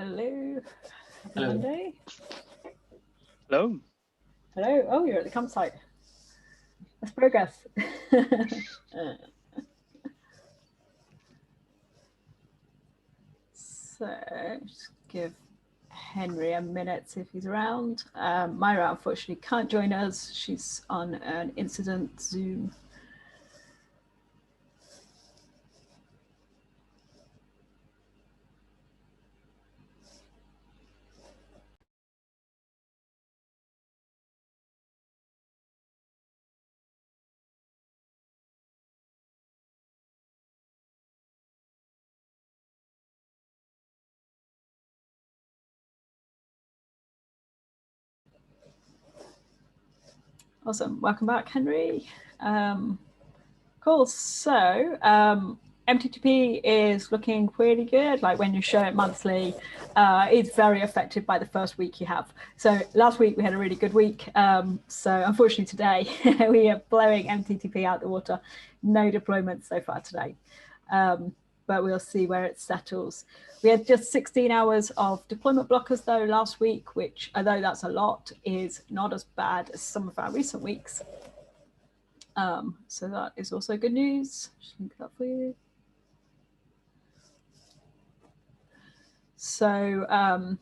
Hello. Hello. Monday. Hello. Hello. Oh, you're at the campsite. That's progress. So just give Henry a minute, see if he's around. Myra unfortunately can't join us. She's on an incident Zoom. Awesome. Welcome back, Henry. Cool. So MTTP is looking pretty good. Like when you show it monthly, it's very affected by the first week you have. So last week we had a really good week. So unfortunately today we are blowing MTTP out the water. No deployments so far today. But we'll see where it settles. We had just 16 hours of deployment blockers though last week, which although that's a lot, is not as bad as some of our recent weeks. So that is also good news. Just link that for you. So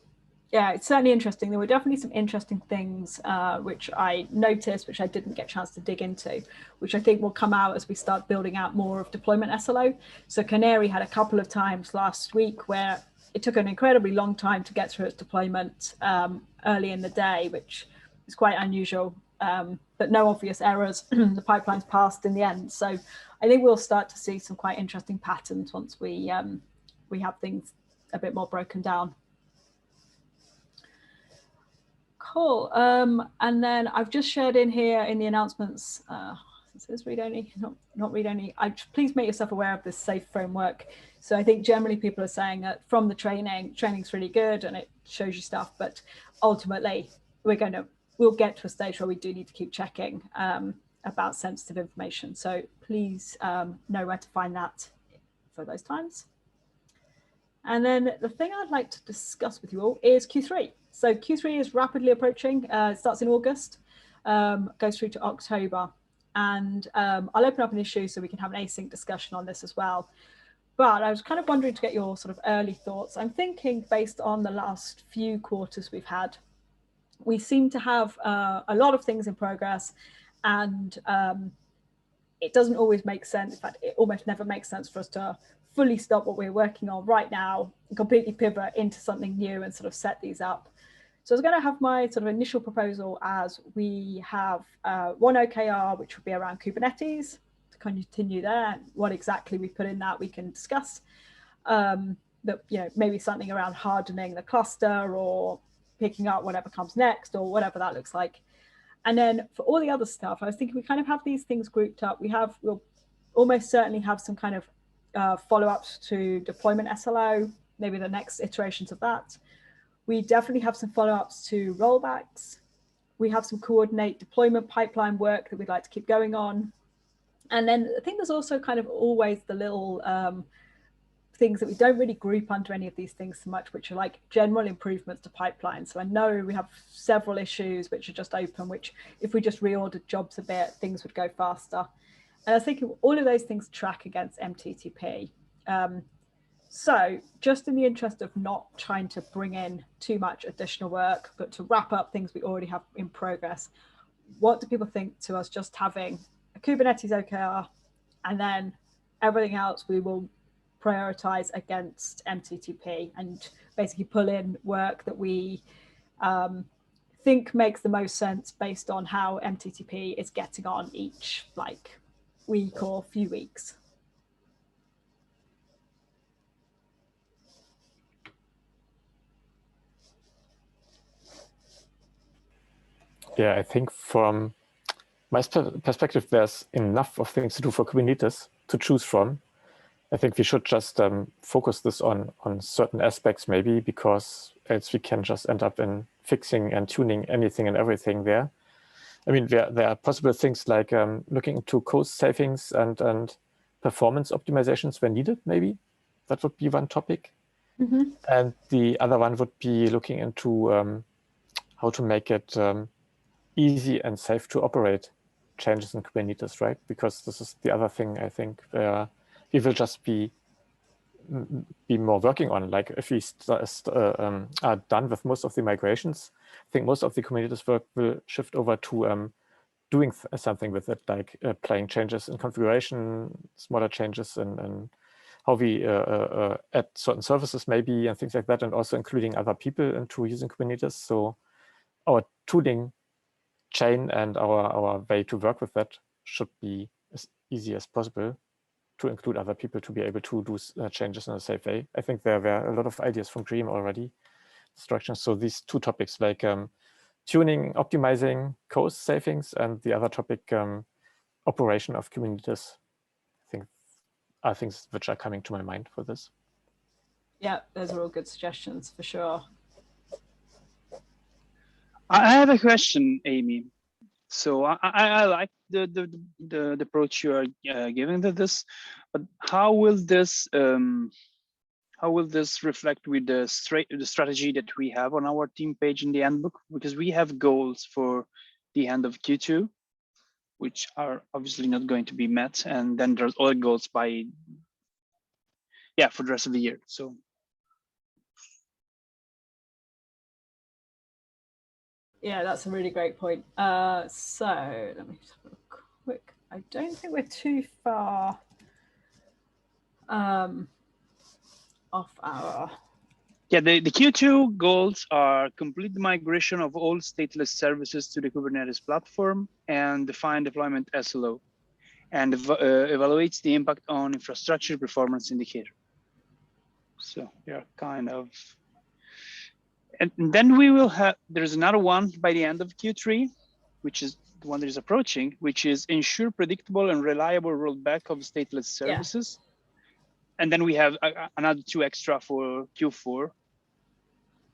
yeah, it's certainly interesting. There were definitely some interesting things which I noticed, which I didn't get a chance to dig into, which I think will come out as we start building out more of deployment SLO. So Canary had a couple of times last week where it took an incredibly long time to get through its deployment early in the day, which is quite unusual, but no obvious errors. The pipeline's passed in the end. So I think we'll start to see some quite interesting patterns once we have things a bit more broken down. Cool. And then I've just shared in here in the announcements, it says read only, not read only. Please make yourself aware of this safe framework. So I think generally people are saying that from the training's really good and it shows you stuff, but ultimately we'll get to a stage where we do need to keep checking about sensitive information. So please know where to find that for those times. And then the thing I'd like to discuss with you all is Q3. So Q3 is rapidly approaching. It starts in August, goes through to October. And I'll open up an issue so we can have an async discussion on this as well. But I was kind of wondering to get your sort of early thoughts. I'm thinking based on the last few quarters we've had, we seem to have a lot of things in progress, and it doesn't always make sense. In fact, it almost never makes sense for us to fully stop what we're working on right now and completely pivot into something new and sort of set these up. So I was going to have my sort of initial proposal as we have one OKR, which would be around Kubernetes, to continue there. What exactly we put in that we can discuss. But maybe something around hardening the cluster or picking up whatever comes next or whatever that looks like. And then for all the other stuff, I was thinking we kind of have these things grouped up. We'll almost certainly have some kind of follow-ups to deployment SLO, maybe the next iterations of that. We definitely have some follow-ups to rollbacks. We have some coordinate deployment pipeline work that we'd like to keep going on. And then I think there's also kind of always the little things that we don't really group under any of these things so much, which are like general improvements to pipelines. So I know we have several issues which are just open, which if we just reordered jobs a bit, things would go faster. And I was thinking all of those things track against MTTP. So just in the interest of not trying to bring in too much additional work, but to wrap up things we already have in progress, what do people think to us just having a Kubernetes OKR and then everything else we will prioritize against MTTP and basically pull in work that we think makes the most sense based on how MTTP is getting on each week or few weeks. Yeah, I think from my perspective, there's enough of things to do for Kubernetes to choose from. I think we should just focus this on certain aspects maybe, because else we can just end up in fixing and tuning anything and everything there. I mean, there are possible things like looking into cost savings and performance optimizations when needed, maybe. That would be one topic. And the other one would be looking into how to make it easy and safe to operate changes in Kubernetes, right? Because this is the other thing I think we will just be more working on. Like if we are done with most of the migrations, I think most of the Kubernetes work will shift over to doing something with it, like playing changes in configuration, smaller changes in how we add certain services maybe, and things like that, and also including other people into using Kubernetes. So our tooling chain and our way to work with that should be as easy as possible to include other people to be able to do changes in a safe way. I think there were a lot of ideas from Dream already, instructions. So these two topics like tuning, optimizing code savings, and the other topic, operation of Kubernetes, I think are things which are coming to my mind for this. Yeah, those are all good suggestions for sure. I have a question, Amy. So I like the approach you are giving to this, but how will this reflect with the strategy that we have on our team page in the handbook? Because we have goals for the end of Q2, which are obviously not going to be met, and then there's other goals by for the rest of the year. So. Yeah, that's a really great point. So let me just have a quick, I don't think we're too far off our... Yeah, the Q2 goals are complete the migration of all stateless services to the Kubernetes platform and define deployment SLO, and evaluates the impact on infrastructure performance indicator. So yeah, kind of. And then we will have, there's another one by the end of Q3, which is the one that is approaching, which is ensure predictable and reliable rollback of stateless services. Yeah. And then we have another 2 extra for Q4,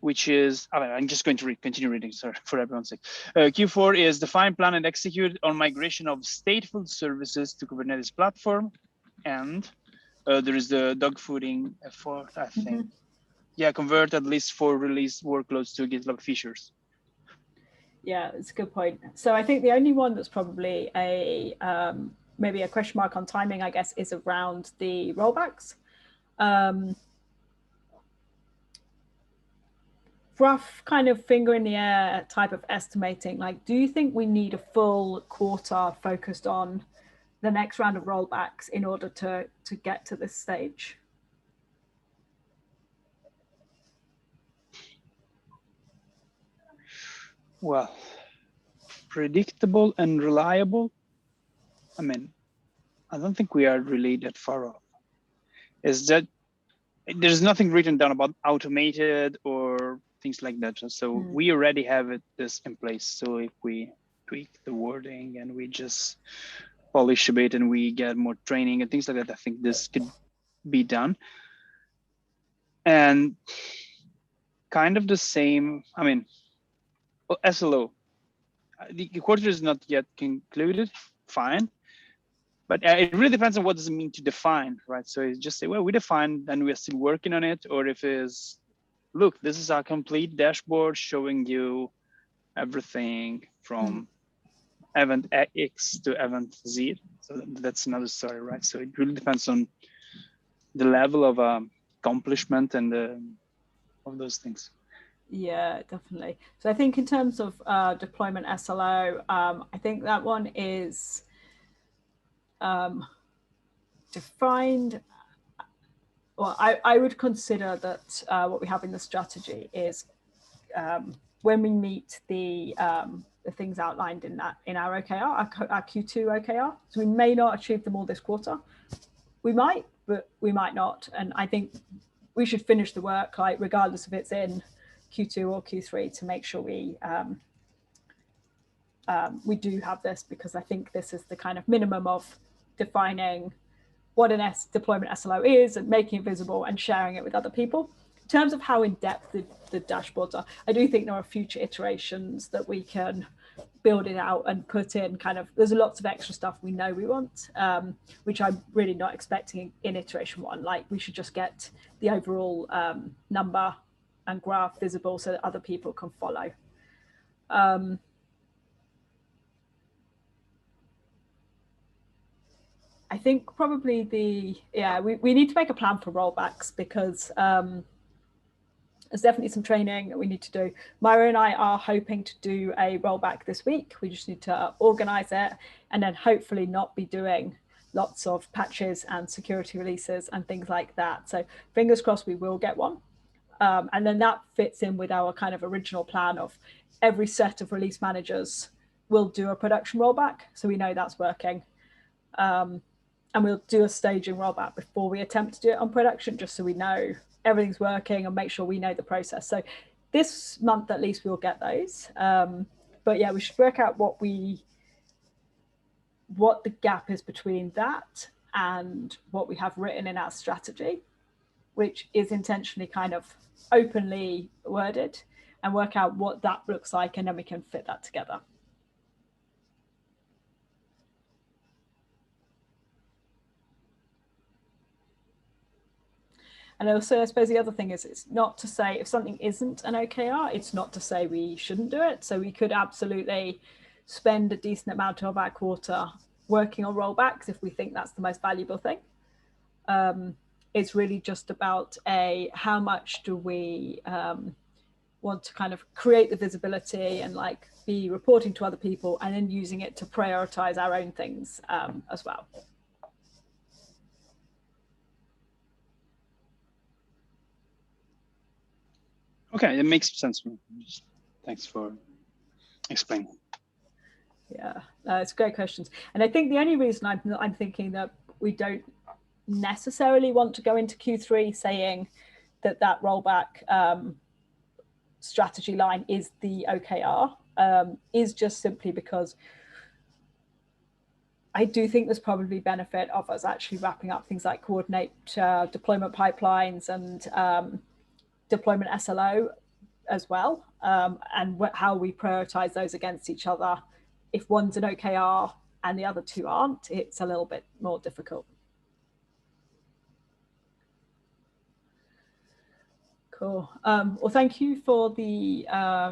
which is, I'm just going to continue reading, sorry, for everyone's sake. Q4 is define, plan, and execute on migration of stateful services to Kubernetes platform. And there is the dogfooding effort, I think. Yeah, convert at least 4 release workloads to GitLab features. Yeah, it's a good point. So I think the only one that's probably a maybe a question mark on timing, I guess, is around the rollbacks. Rough kind of finger in the air type of estimating, like, do you think we need a full quarter focused on the next round of rollbacks in order to get to this stage? Well, predictable and reliable. I mean, I don't think we are really that far off. Is that there's nothing written down about automated or things like that. So we already have this in place. So if we tweak the wording and we just polish a bit and we get more training and things like that, I think this could be done. And kind of the same, I mean, SLO, the quarter is not yet concluded, fine. But it really depends on what does it mean to define, right? So you just say, well, we defined and we're still working on it. Or if it's, look, this is our complete dashboard showing you everything from event X to event Z. So that's another story, right? So it really depends on the level of accomplishment and of those things. Yeah, definitely. So I think in terms of deployment SLO, I think that one is defined. Well, I would consider that what we have in the strategy is when we meet the things outlined in our OKR, our Q2 OKR. So we may not achieve them all this quarter. We might, but we might not. And I think we should finish the work, like regardless if it's in Q2 or Q3, to make sure we do have this, because I think this is the kind of minimum of defining what an deployment SLO is and making it visible and sharing it with other people. In terms of how in-depth the dashboards are, I do think there are future iterations that we can build it out and put in kind of, there's lots of extra stuff we know we want, which I'm really not expecting in iteration 1. Like we should just get the overall number and graph visible so that other people can follow. I think probably we need to make a plan for rollbacks, because there's definitely some training that we need to do. Myra and I are hoping to do a rollback this week. We just need to organize it and then hopefully not be doing lots of patches and security releases and things like that. So fingers crossed we will get one. And then that fits in with our kind of original plan of every set of release managers will do a production rollback. So we know that's working. And we'll do a staging rollback before we attempt to do it on production, just so we know everything's working and make sure we know the process. So this month, at least, we'll get those. But yeah, we should work out what the gap is between that and what we have written in our strategy, which is intentionally kind of openly worded, and work out what that looks like, and then we can fit that together. And also, I suppose the other thing is, it's not to say if something isn't an OKR, it's not to say we shouldn't do it. So we could absolutely spend a decent amount of our quarter working on rollbacks if we think that's the most valuable thing. It's really just about how much do we want to kind of create the visibility and like be reporting to other people, and then using it to prioritize our own things as well. Okay, it makes sense. Thanks for explaining. Yeah, it's great questions. And I think the only reason I'm thinking that we don't necessarily want to go into Q3 saying that rollback strategy line is the OKR is just simply because I do think there's probably benefit of us actually wrapping up things like coordinate deployment pipelines and deployment SLO as well, and how we prioritize those against each other. If one's an OKR and the other two aren't, it's a little bit more difficult. Cool. Well, thank you for the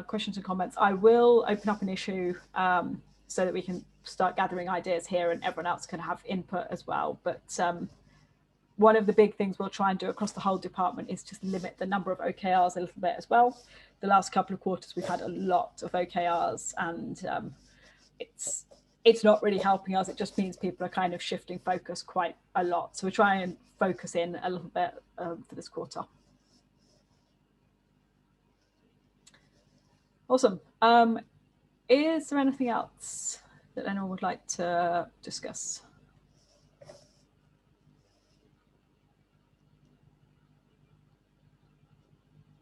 questions and comments. I will open up an issue so that we can start gathering ideas here and everyone else can have input as well. But one of the big things we'll try and do across the whole department is just limit the number of OKRs a little bit as well. The last couple of quarters, we've had a lot of OKRs, and it's not really helping us. It just means people are kind of shifting focus quite a lot. So we're trying and focus in a little bit for this quarter. Awesome. Is there anything else that anyone would like to discuss?